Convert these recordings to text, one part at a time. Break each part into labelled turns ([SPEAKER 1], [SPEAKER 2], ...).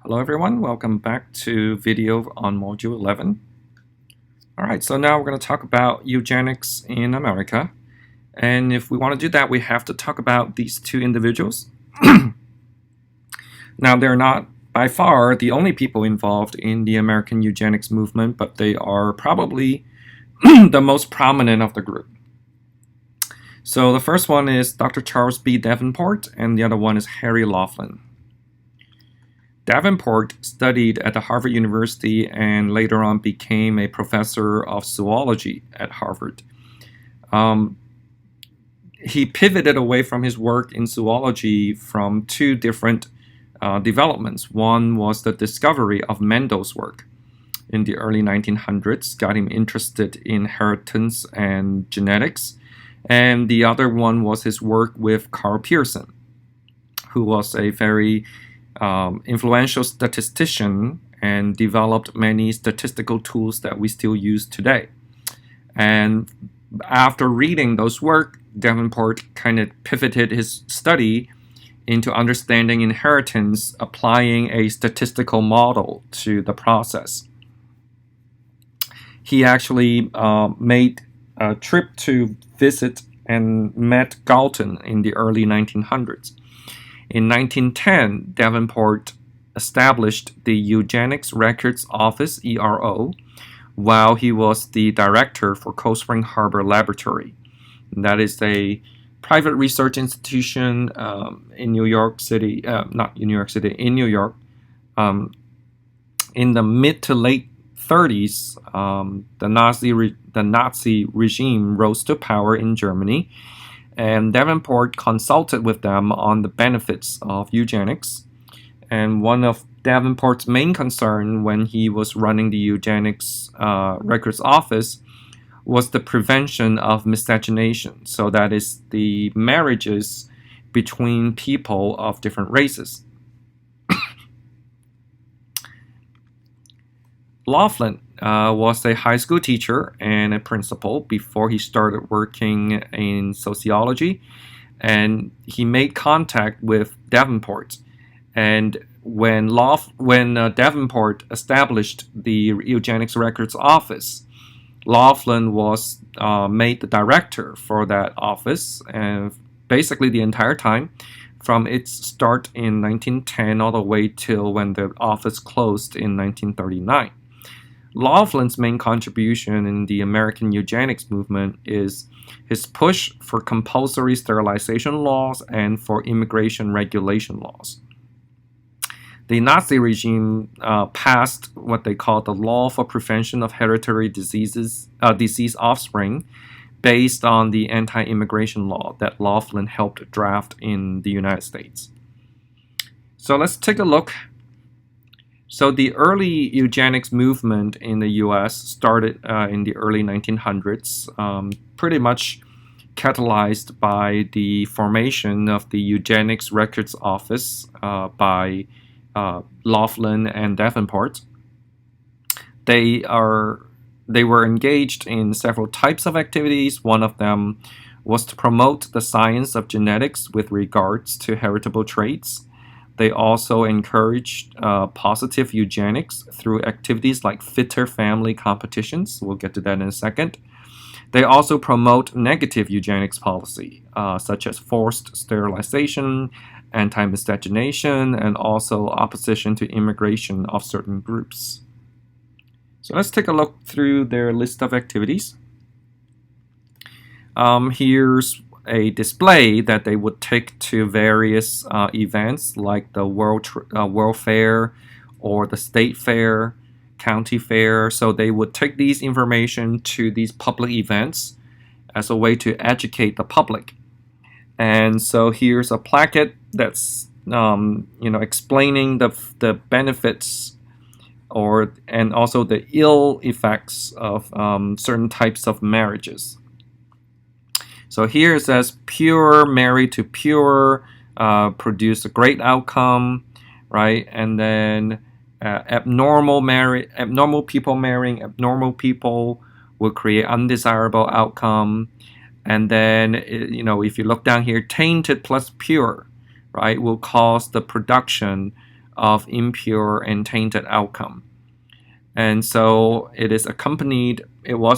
[SPEAKER 1] Hello everyone, welcome back to video on Module 11. Alright, so now we're going to talk about eugenics in America. And if we want to do that, we have to talk about these two individuals. Now, they're not by far the only people involved in the American eugenics movement, but they are probably the most prominent of the group. So the first one is Dr. Charles B. Davenport, and the other one is Harry Laughlin. Davenport studied at the Harvard University and later on became a professor of zoology at Harvard. He pivoted away from his work in zoology from two different developments. One was the discovery of Mendel's work in the early 1900s, got him interested in inheritance and genetics. And the other one was his work with Carl Pearson, who was a very influential statistician and developed many statistical tools that we still use today. And after reading those work, Davenport kind of pivoted his study into understanding inheritance, applying a statistical model to the process. He actually made a trip to visit and met Galton in the early 1900s. In 1910, Davenport established the Eugenics Records Office, ERO, while he was the director for Cold Spring Harbor Laboratory. And that is a private research institution in New York City, in New York. In the mid to late 30s, the Nazi regime rose to power in Germany, and Davenport consulted with them on the benefits of eugenics. And one of Davenport's main concern when he was running the Eugenics Records Office was the prevention of miscegenation. So that is the marriages between people of different races. Laughlin was a high school teacher and a principal before he started working in sociology, and he made contact with Davenport. And when Davenport established the Eugenics Records Office, Laughlin was made the director for that office, and basically the entire time from its start in 1910 all the way till when the office closed in 1939. Laughlin's main contribution in the American eugenics movement is his push for compulsory sterilization laws and for immigration regulation laws. The Nazi regime passed what they called the Law for Prevention of Hereditary Disease Offspring, based on the anti-immigration law that Laughlin helped draft in the United States. So let's take a look. So the early eugenics movement in the U.S. started in the early 1900s, pretty much catalyzed by the formation of the Eugenics Records Office by Laughlin and Davenport. They were engaged in several types of activities. One of them was to promote the science of genetics with regards to heritable traits. They also encouraged positive eugenics through activities like fitter family competitions. We'll get to that in a second. They also promote negative eugenics policy, such as forced sterilization, anti-miscegenation, and also opposition to immigration of certain groups. So let's take a look through their list of activities. Here's a display that they would take to various events like the World Fair or the State Fair, County Fair. So they would take these information to these public events as a way to educate the public. And so here's a placket that's explaining the benefits and also the ill effects of certain types of marriages. So here it says pure married to pure produce a great outcome, right? And then abnormal people marrying abnormal people will create undesirable outcome. And then if you look down here, tainted plus pure, right, will cause the production of impure and tainted outcome. And so it was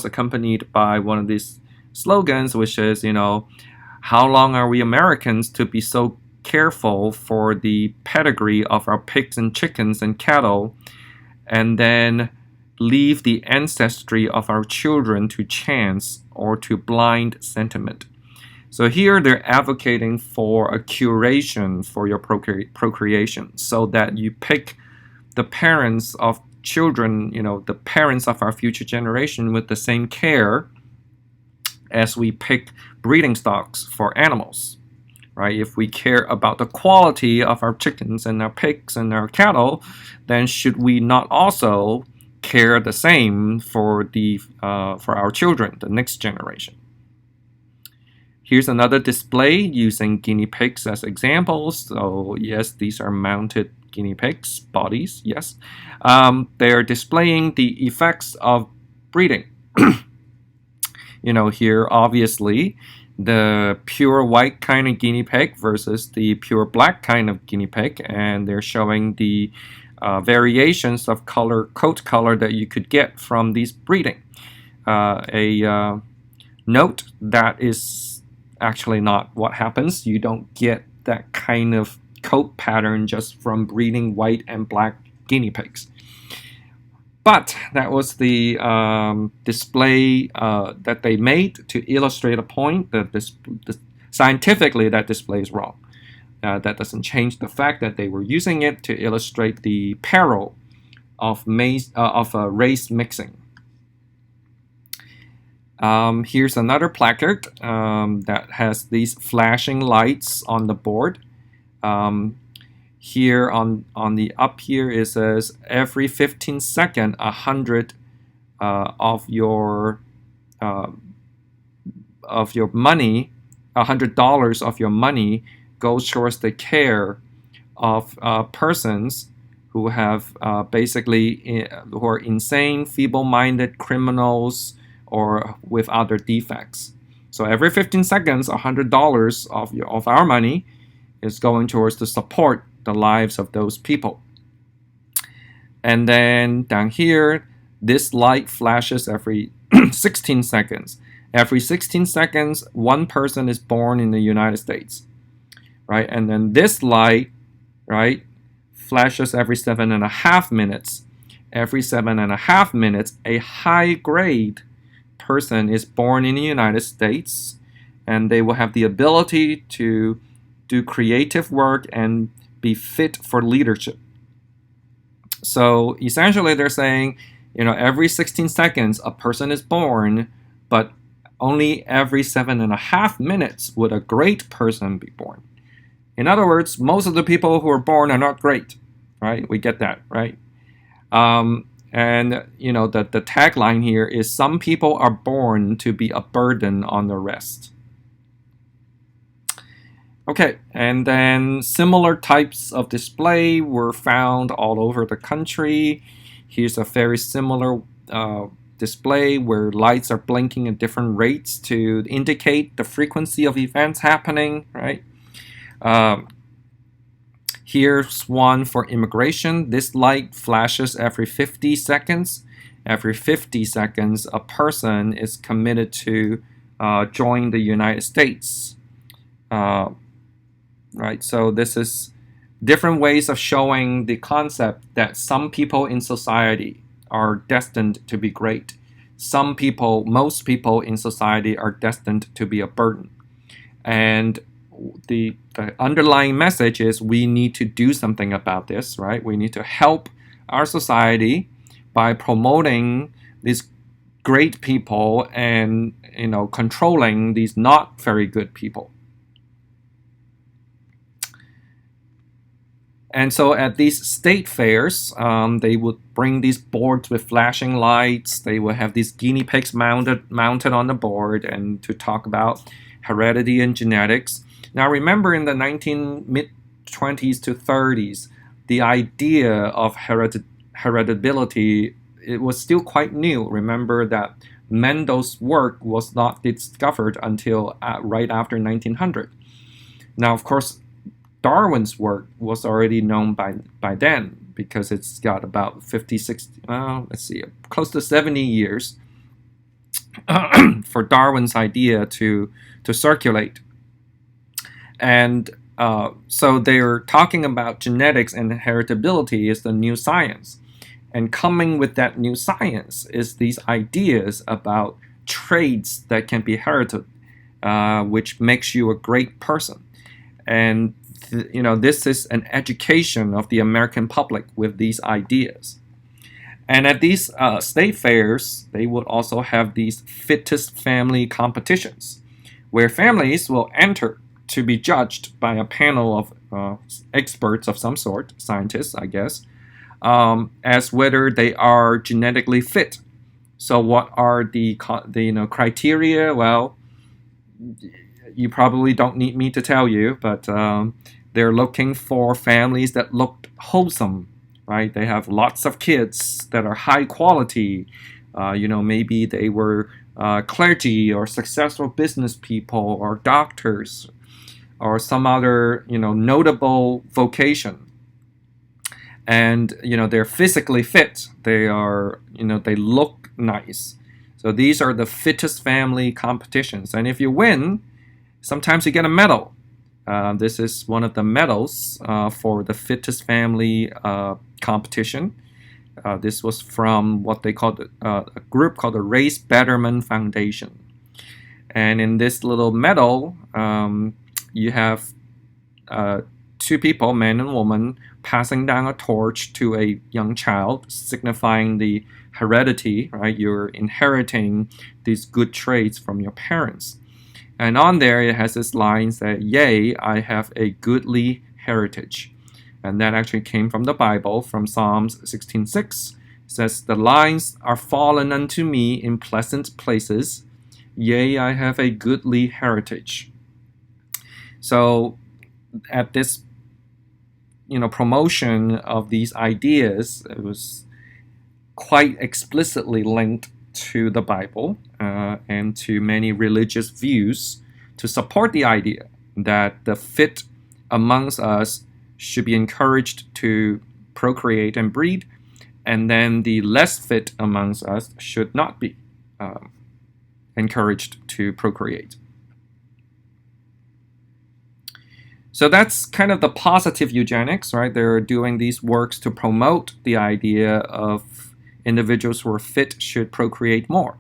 [SPEAKER 1] accompanied by one of these slogans, which is, how long are we Americans to be so careful for the pedigree of our pigs and chickens and cattle, and then leave the ancestry of our children to chance or to blind sentiment? So here they're advocating for a curation for your procreation, so that you pick the parents of children, the parents of our future generation, with the same care as we pick breeding stocks for animals, right? If we care about the quality of our chickens and our pigs and our cattle, then should we not also care the same for our children, the next generation? Here's another display using guinea pigs as examples. So yes, these are mounted guinea pigs bodies. Yes, they are displaying the effects of breeding. Here obviously the pure white kind of guinea pig versus the pure black kind of guinea pig, and they're showing the variations of coat color that you could get from these breeding. Note that is actually not what happens. You don't get that kind of coat pattern just from breeding white and black guinea pigs. But that was the display that they made to illustrate a point that scientifically that display is wrong. That doesn't change the fact that they were using it to illustrate the peril of race mixing. Here's another placard that has these flashing lights on the board. Here on the up here it says every 15 seconds 100 of your money, $100 of your money goes towards the care of persons who have who are insane, feeble-minded criminals, or with other defects. So every 15 seconds, $100 of our money is going towards to support the lives of those people. And then down here, this light flashes every 16 seconds. Every 16 seconds, one person is born in the United States, right? And then this light, right, flashes every 7.5 minutes. Every 7.5 minutes, a high-grade person is born in the United States, and they will have the ability to do creative work and be fit for leadership. So essentially they're saying, every 16 seconds a person is born, but only every 7.5 minutes would a great person be born. In other words, most of the people who are born are not great, right? We get that, right? And the tagline here is, some people are born to be a burden on the rest. Okay, and then similar types of display were found all over the country. Here's a very similar display where lights are blinking at different rates to indicate the frequency of events happening, right? Here's one for immigration. This light flashes every 50 seconds. Every 50 seconds, a person is committed to join the United States. Right, so this is different ways of showing the concept that some people in society are destined to be great. Most people in society are destined to be a burden. And the underlying message is we need to do something about this, right? We need to help our society by promoting these great people and controlling these not very good people. And so at these state fairs, they would bring these boards with flashing lights. They would have these guinea pigs mounted on the board, and to talk about heredity and genetics. Now remember, in the mid-20s to 30s, the idea of hereditability, it was still quite new. Remember that Mendel's work was not discovered until right after 1900. Now, of course, Darwin's work was already known by then because it's got about 50, 60, let's see, close to 70 years for Darwin's idea to circulate. And so they're talking about genetics and heritability is the new science. And coming with that new science is these ideas about traits that can be inherited, which makes you a great person. And this is an education of the American public with these ideas. And at these state fairs, they would also have these fittest family competitions, where families will enter to be judged by a panel of experts of some sort, scientists, I guess, as whether they are genetically fit. So what are the criteria? Well, you probably don't need me to tell you, but they're looking for families that look wholesome, right? They have lots of kids that are high quality. Maybe they were clergy or successful business people or doctors or some other notable vocation. And they're physically fit. They are they look nice. So these are the fittest family competitions. And if you win, sometimes you get a medal. This is one of the medals for the fittest family competition. This was from what they called a group called the Race Betterment Foundation. And in this little medal, you have two people, man and woman, passing down a torch to a young child, signifying the heredity, right? You're inheriting these good traits from your parents. And on there, it has this line that, "Yea, I have a goodly heritage." And that actually came from the Bible, from Psalms 16:6. It says, "The lines are fallen unto me in pleasant places. Yea, I have a goodly heritage." So at this promotion of these ideas, it was quite explicitly linked to the Bible and to many religious views to support the idea that the fit amongst us should be encouraged to procreate and breed, and then the less fit amongst us should not be encouraged to procreate. So that's kind of the positive eugenics, right? They're doing these works to promote the idea of individuals who are fit should procreate more.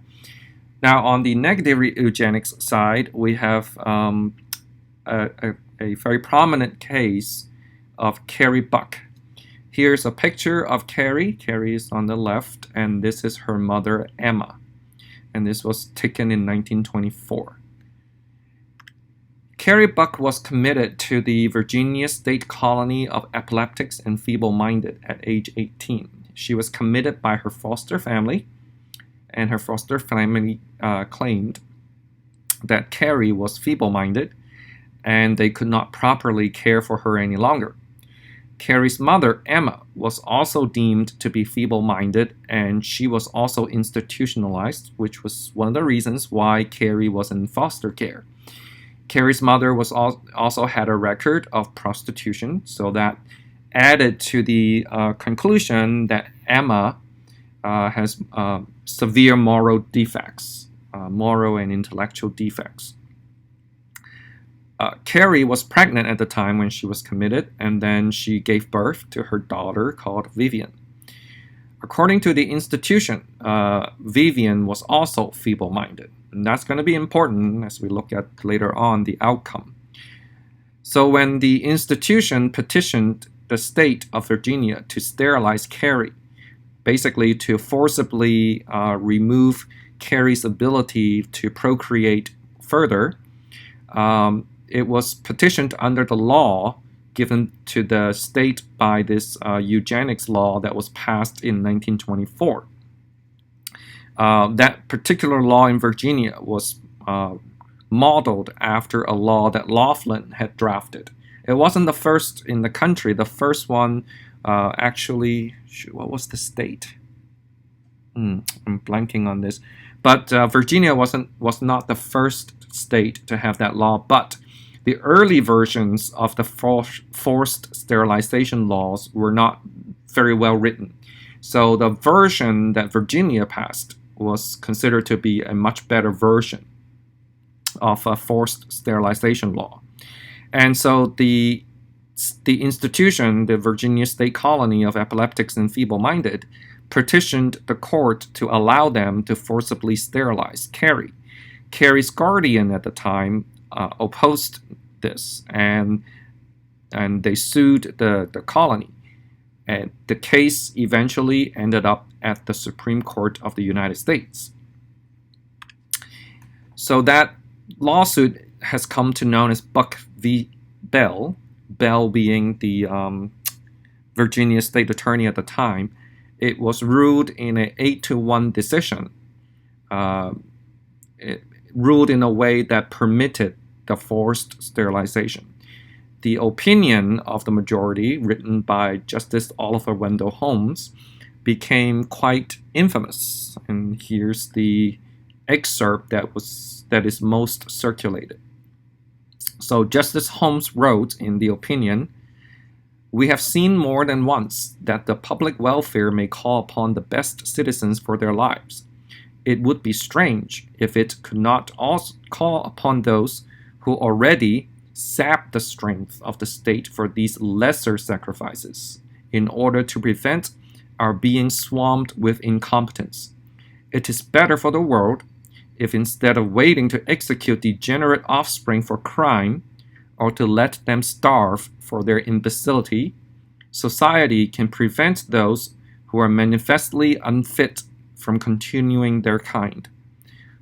[SPEAKER 1] Now, on the negative eugenics side, we have a very prominent case of Carrie Buck. Here's a picture of Carrie. Carrie is on the left, and this is her mother, Emma. And this was taken in 1924. Carrie Buck was committed to the Virginia State Colony of Epileptics and Feeble-Minded at age 18. She was committed by her foster family, and her foster family claimed that Carrie was feeble-minded and they could not properly care for her any longer. Carrie's mother, Emma, was also deemed to be feeble-minded, and she was also institutionalized, which was one of the reasons why Carrie was in foster care. Carrie's mother was also had a record of prostitution, so that added to the conclusion that Emma has severe moral defects, moral and intellectual defects. Carrie was pregnant at the time when she was committed, and then she gave birth to her daughter called Vivian. According to the institution, Vivian was also feeble-minded. And that's going to be important as we look at later on the outcome. So when the institution petitioned the state of Virginia to sterilize Carrie, basically to forcibly remove Carrie's ability to procreate further, it was petitioned under the law given to the state by this eugenics law that was passed in 1924. That particular law in Virginia was modeled after a law that Laughlin had drafted. It wasn't the first in the country. The first one actually, what was the state? I'm blanking on this. But Virginia was not the first state to have that law, but The early versions of the forced sterilization laws were not very well written. So the version that Virginia passed was considered to be a much better version of a forced sterilization law. And so the institution, the Virginia State Colony of Epileptics and Feeble-Minded, petitioned the court to allow them to forcibly sterilize Carrie. Carrie's guardian at the time opposed this, and they sued the colony. And the case eventually ended up at the Supreme Court of the United States. So that lawsuit has come to known as Buck v. Bell, Bell being the Virginia state attorney at the time. It was ruled in an 8-1 decision. It ruled in a way that permitted the forced sterilization. The opinion of the majority, written by Justice Oliver Wendell Holmes, became quite infamous. And here's the excerpt that is most circulated. So Justice Holmes wrote in the opinion, "We have seen more than once that the public welfare may call upon the best citizens for their lives. It would be strange if it could not also call upon those who already sap the strength of the state for these lesser sacrifices in order to prevent our being swamped with incompetence. It is better for the world if instead of waiting to execute degenerate offspring for crime or to let them starve for their imbecility, society can prevent those who are manifestly unfit from continuing their kind.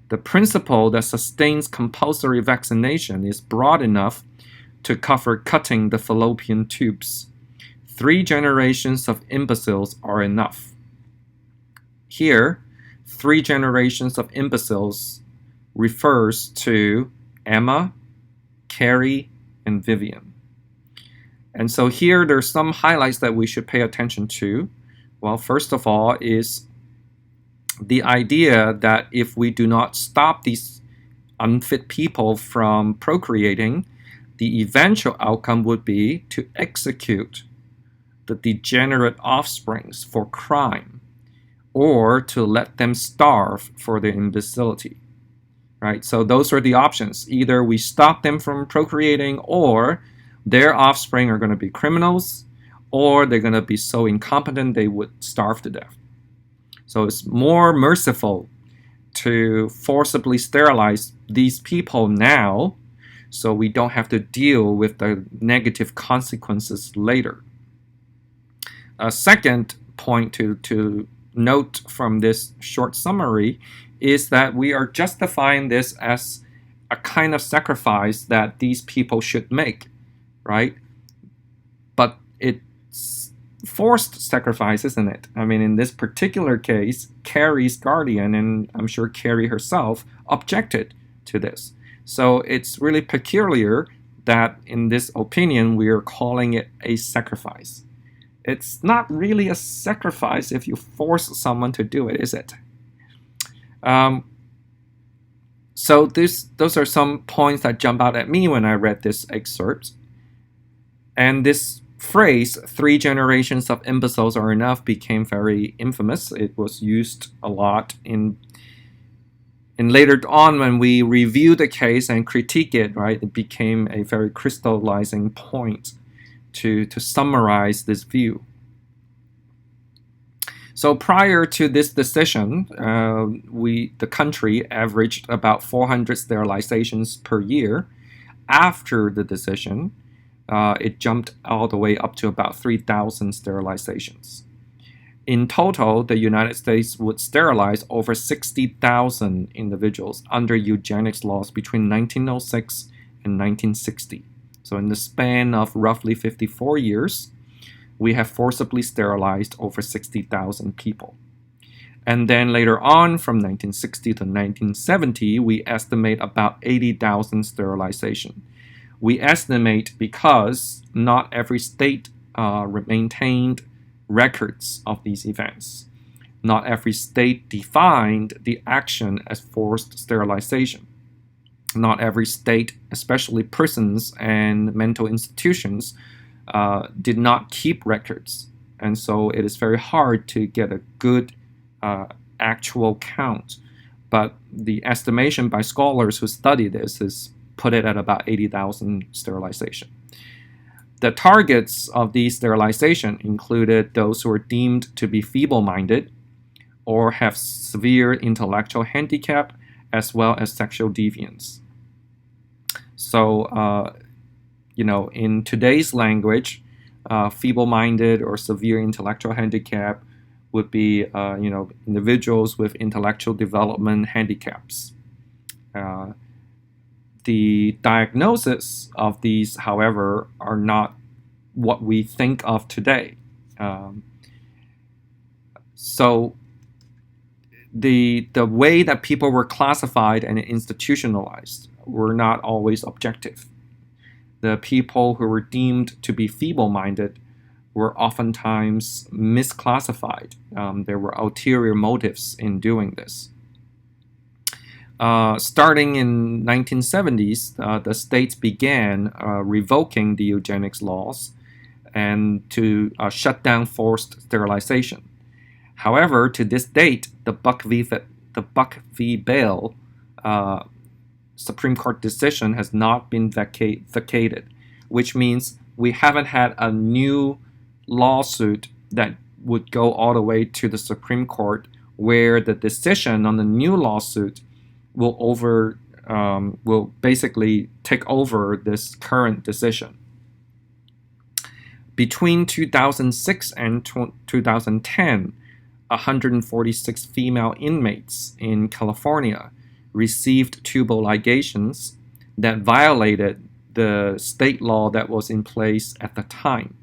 [SPEAKER 1] The principle that sustains compulsory vaccination is broad enough to cover cutting the fallopian tubes. 3 generations of imbeciles are enough." Here, 3 generations of imbeciles refers to Emma, Carrie, and Vivian. And so here there's some highlights that we should pay attention to. Well, first of all is the idea that if we do not stop these unfit people from procreating, the eventual outcome would be to execute the degenerate offsprings for crime or to let them starve for their imbecility. Right? So those are the options. Either we stop them from procreating, or their offspring are going to be criminals, or they're going to be so incompetent they would starve to death. So it's more merciful to forcibly sterilize these people now so we don't have to deal with the negative consequences later. A second point to note from this short summary is that we are justifying this as a kind of sacrifice that these people should make, right? But it's forced sacrifice, isn't it? I mean, in this particular case, Carrie's guardian, and I'm sure Carrie herself, objected to this. So it's really peculiar that in this opinion, we are calling it a sacrifice. It's not really a sacrifice if you force someone to do it, is it? So those are some points that jump out at me when I read this excerpt. And this phrase, 3 generations of imbeciles are enough, became very infamous. It was used a lot in later on when we review the case and critique it, right? It became a very crystallizing point to summarize this view. So prior to this decision, the country averaged about 400 sterilizations per year. After the decision, it jumped all the way up to about 3,000 sterilizations. In total, the United States would sterilize over 60,000 individuals under eugenics laws between 1906 and 1960. So in the span of roughly 54 years, we have forcibly sterilized over 60,000 people. And then later on, from 1960 to 1970, we estimate about 80,000 sterilization. We estimate because not every state maintained records of these events. Not every state defined the action as forced sterilization. Not every state, especially prisons and mental institutions, did not keep records. And so it is very hard to get a good actual count. But the estimation by scholars who study this is put it at about 80,000 sterilization. The targets of these sterilization included those who were deemed to be feeble-minded or have severe intellectual handicap, as well as sexual deviance. So, in today's language, feeble-minded or severe intellectual handicap would be, individuals with intellectual development handicaps. The diagnosis of these, however, are not what we think of today. So the way that people were classified and institutionalized were not always objective. The people who were deemed to be feeble-minded were oftentimes misclassified. There were ulterior motives in doing this. Starting in 1970s, the states began revoking the eugenics laws and to shut down forced sterilization. However, to this date, the Buck v. Bale Supreme Court decision has not been vacated, which means we haven't had a new lawsuit that would go all the way to the Supreme Court, where the decision on the new lawsuit will basically take over this current decision. Between 2006 and 2010, 146 female inmates in California received tubal ligations that violated the state law that was in place at the time.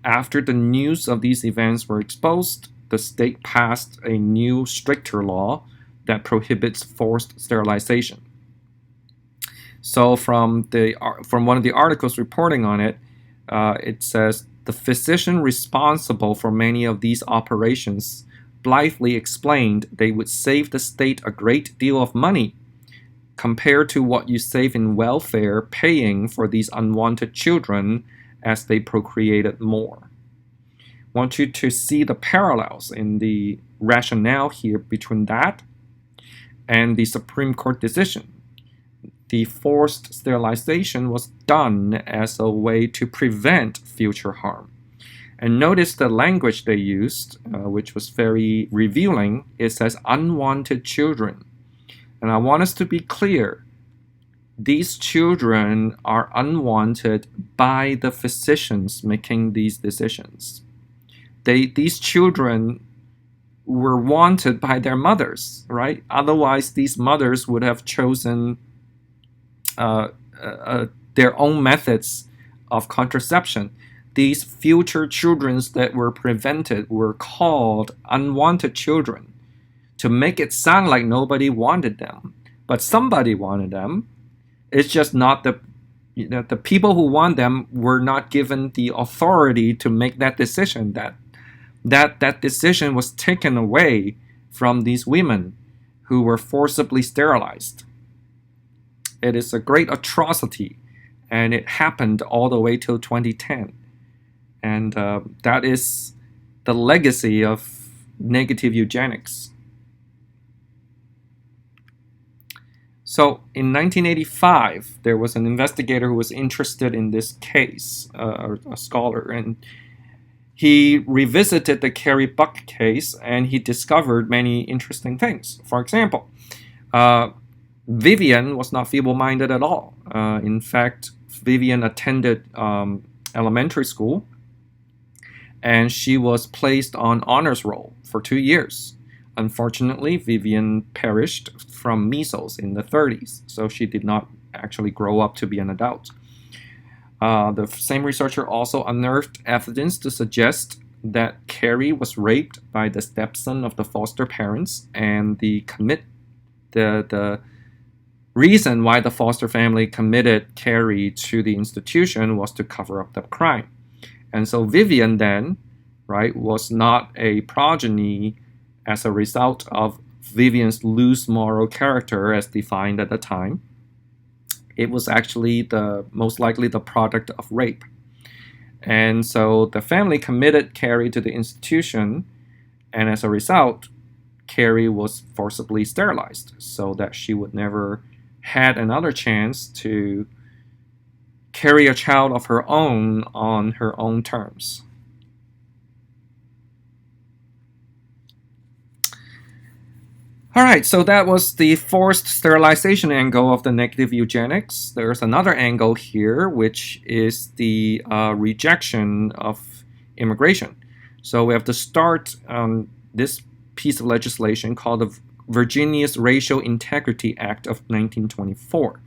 [SPEAKER 1] After the news of these events were exposed, the state passed a new, stricter law that prohibits forced sterilization. So from one of the articles reporting on it, it says, the physician responsible for many of these operations blithely explained they would save the state a great deal of money compared to what you save in welfare paying for these unwanted children as they procreated more. I want you to see the parallels in the rationale here between that and the Supreme Court decision. The forced sterilization was done as a way to prevent future harm. And notice the language they used, which was very revealing. It says unwanted children. And I want us to be clear. These children are unwanted by the physicians making these decisions. These children were wanted by their mothers, right? Otherwise, these mothers would have chosen their own methods of contraception. These future children that were prevented were called unwanted children to make it sound like nobody wanted them, but somebody wanted them. It's just not the people who want them were not given the authority to make that decision. That decision was taken away from these women who were forcibly sterilized. It is a great atrocity, and it happened all the way till 2010. And that is the legacy of negative eugenics. So in 1985, there was an investigator who was interested in this case, a scholar, and he revisited the Carrie Buck case, and he discovered many interesting things. For example, Vivian was not feeble-minded at all. In fact, Vivian attended elementary school, and she was placed on honors roll for 2 years. Unfortunately, Vivian perished from measles in the 30s, so she did not actually grow up to be an adult. The same researcher also unearthed evidence to suggest that Carrie was raped by the stepson of the foster parents, and the reason why the foster family committed Carrie to the institution was to cover up the crime. And so Vivian then, right, was not a progeny as a result of Vivian's loose moral character as defined at the time. it was actually most likely the product of rape. And so the family committed Carrie to the institution, and as a result, Carrie was forcibly sterilized so that she would never had another chance to carry a child of her own on her own terms. All right, so that was the forced sterilization angle of the negative eugenics. There's another angle here, which is the rejection of immigration. So we have to start this piece of legislation called the Virginia's Racial Integrity Act of 1924.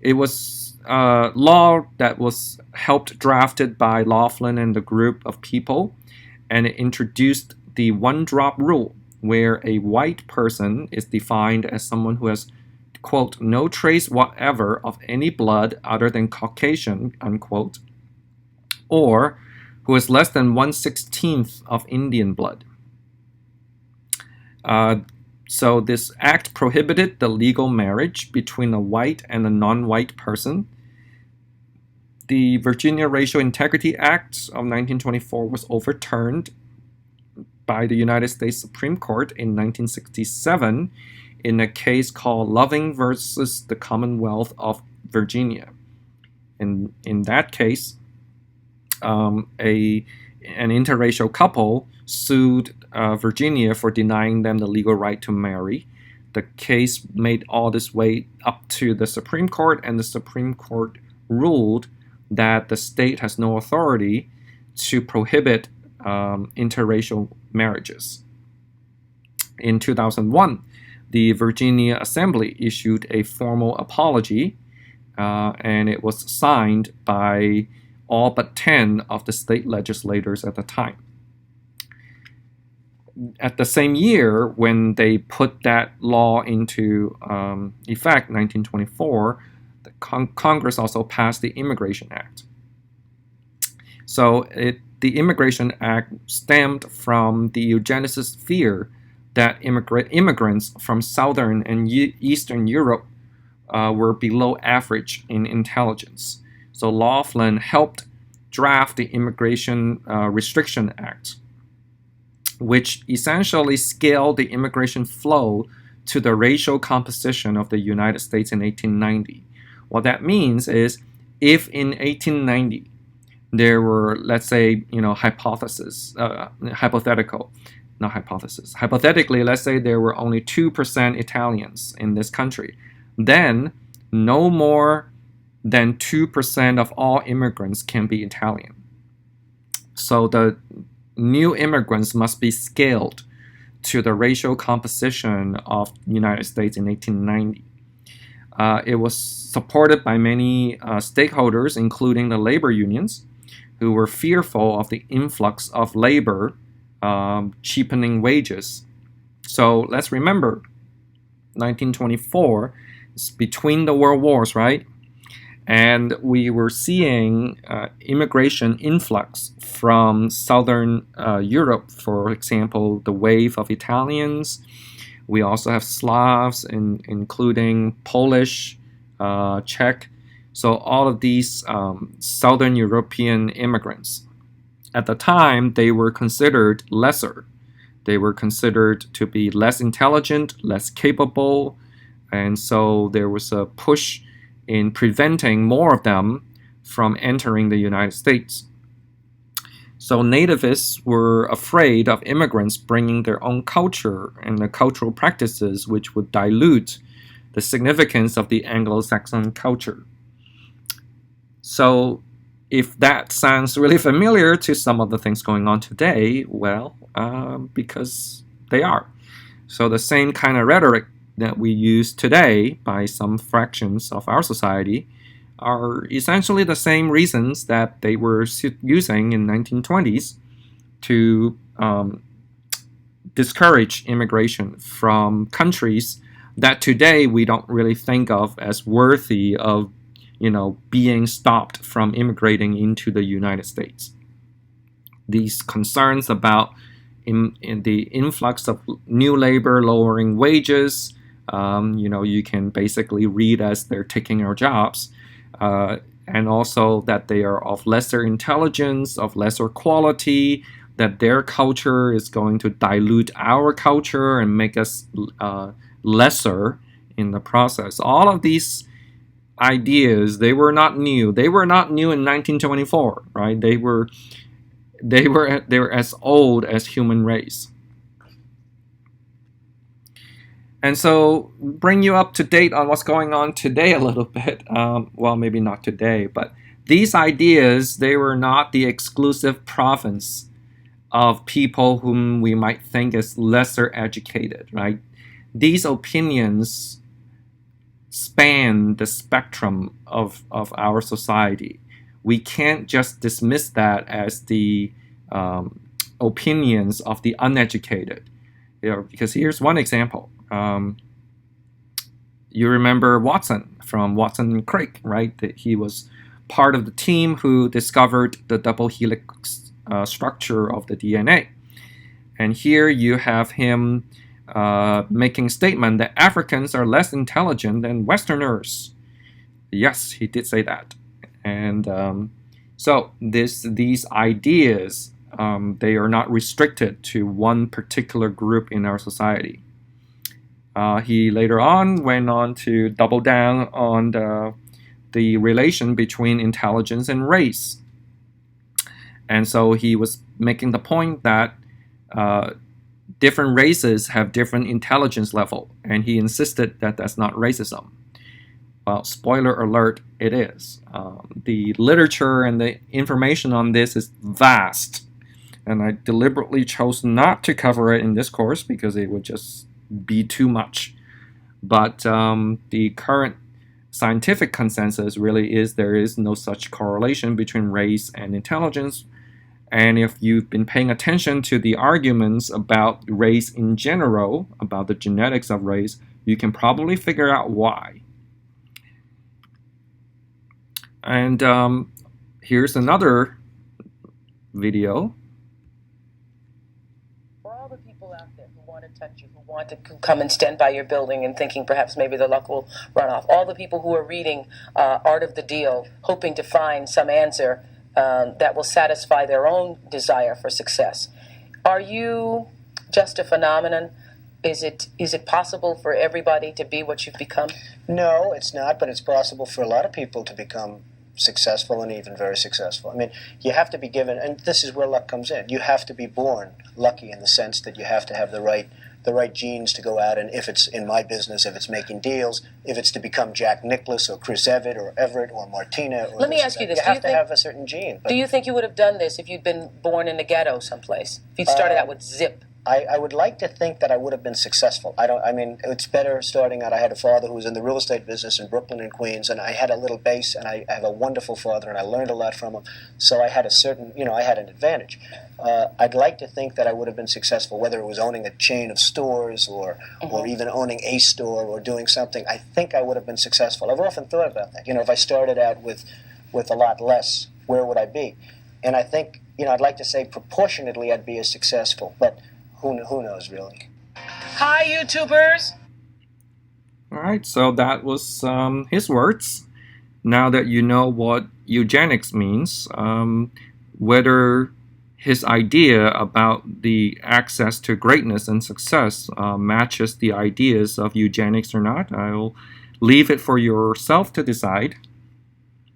[SPEAKER 1] It was a law that was helped drafted by Laughlin and the group of people, and it introduced the one-drop rule, where a white person is defined as someone who has, quote, no trace whatever of any blood other than Caucasian, unquote, or who is less than 1/16 of Indian blood. So this act prohibited the legal marriage between a white and a non-white person. The Virginia Racial Integrity Act of 1924 was overturned by the United States Supreme Court in 1967 in a case called Loving versus the Commonwealth of Virginia. In that case, an interracial couple sued Virginia for denying them the legal right to marry. The case made all this way up to the Supreme Court, and the Supreme Court ruled that the state has no authority to prohibit interracial marriages. In 2001, the Virginia Assembly issued a formal apology, and it was signed by all but 10 of the state legislators at the time. At the same year, when they put that law into effect, 1924, the Congress also passed the Immigration Act. So the Immigration Act stemmed from the eugenicist fear that immigrants from Southern and Eastern Europe were below average in intelligence. So Laughlin helped draft the Immigration Restriction Act, which essentially scaled the immigration flow to the racial composition of the United States in 1890. What that means is, if in 1890 there were, let's say, hypothetically, let's say there were only 2% Italians in this country, then no more than 2% of all immigrants can be Italian. So the new immigrants must be scaled to the racial composition of the United States in 1890. It was supported by many stakeholders, including the labor unions, who were fearful of the influx of labor cheapening wages. So let's remember, 1924 is between the world wars, right? And we were seeing immigration influx from Southern Europe, for example, the wave of Italians. We also have Slavs, including Polish, Czech. So all of these Southern European immigrants. At the time, they were considered lesser. They were considered to be less intelligent, less capable, and so there was a push in preventing more of them from entering the United States. So nativists were afraid of immigrants bringing their own culture and the cultural practices which would dilute the significance of the Anglo-Saxon culture. So if that sounds really familiar to some of the things going on today, well, because they are. So the same kind of rhetoric that we use today by some fractions of our society are essentially the same reasons that they were using in 1920s to discourage immigration from countries that today we don't really think of as worthy of, being stopped from immigrating into the United States. These concerns about in the influx of new labor lowering wages You can basically read as they're taking our jobs. And also that they are of lesser intelligence, of lesser quality, that their culture is going to dilute our culture and make us lesser in the process. All of these ideas, they were not new. They were not new in 1924, right? They were as old as human race. And so bring you up to date on what's going on today a little bit. Well, maybe not today, but these ideas, they were not the exclusive province of people whom we might think is lesser educated, right? These opinions span the spectrum of our society. We can't just dismiss that as the opinions of the uneducated. Because here's one example. You remember Watson from Watson and Crick, right? That he was part of the team who discovered the double helix structure of the DNA. And here you have him making a statement that Africans are less intelligent than Westerners. Yes, he did say that. And so these ideas, they are not restricted to one particular group in our society. He later on went on to double down on the relation between intelligence and race. And so he was making the point that different races have different intelligence level, and he insisted that that's not racism. Well, spoiler alert, it is. The literature and the information on this is vast, and I deliberately chose not to cover it in this course because it would just be too much. But the current scientific consensus really is there is no such correlation between race and intelligence. And if you've been paying attention to the arguments about race in general, about the genetics of race, you can probably figure out why. And here's another video.
[SPEAKER 2] For all the people out there who want to touch you, who want to come and stand by your building and thinking perhaps maybe the luck will run off, all the people who are reading Art of the Deal, hoping to find some answer that will satisfy their own desire for success. Are you just a phenomenon? Is it possible for everybody to be what you've become?
[SPEAKER 3] No, it's not, but it's possible for a lot of people to become successful and even very successful. I mean, you have to be given, and this is where luck comes in. You have to be born lucky in the sense that you have to have the right genes to go out, and if it's in my business, if it's making deals, if it's to become Jack Nicklaus or Chris Everett or Martina. Or
[SPEAKER 2] Let me ask you this.
[SPEAKER 3] You have to have a certain gene.
[SPEAKER 2] Do you think you would have done this if you'd been born in the ghetto someplace? If you'd started out with zip?
[SPEAKER 3] I would like to think that I would have been successful. I mean, it's better starting out. I had a father who was in the real estate business in Brooklyn and Queens, and I had a little base, and I have a wonderful father, and I learned a lot from him. So I had a certain, I had an advantage. I'd like to think that I would have been successful, whether it was owning a chain of stores or even owning a store or doing something. I think I would have been successful. I've often thought about that. If I started out with a lot less, where would I be? And I think, I'd like to say proportionately I'd be as successful, but who knows, really?
[SPEAKER 2] Hi, YouTubers!
[SPEAKER 1] All right, so that was his words. Now that you know what eugenics means, whether his idea about the access to greatness and success matches the ideas of eugenics or not, I'll leave it for yourself to decide.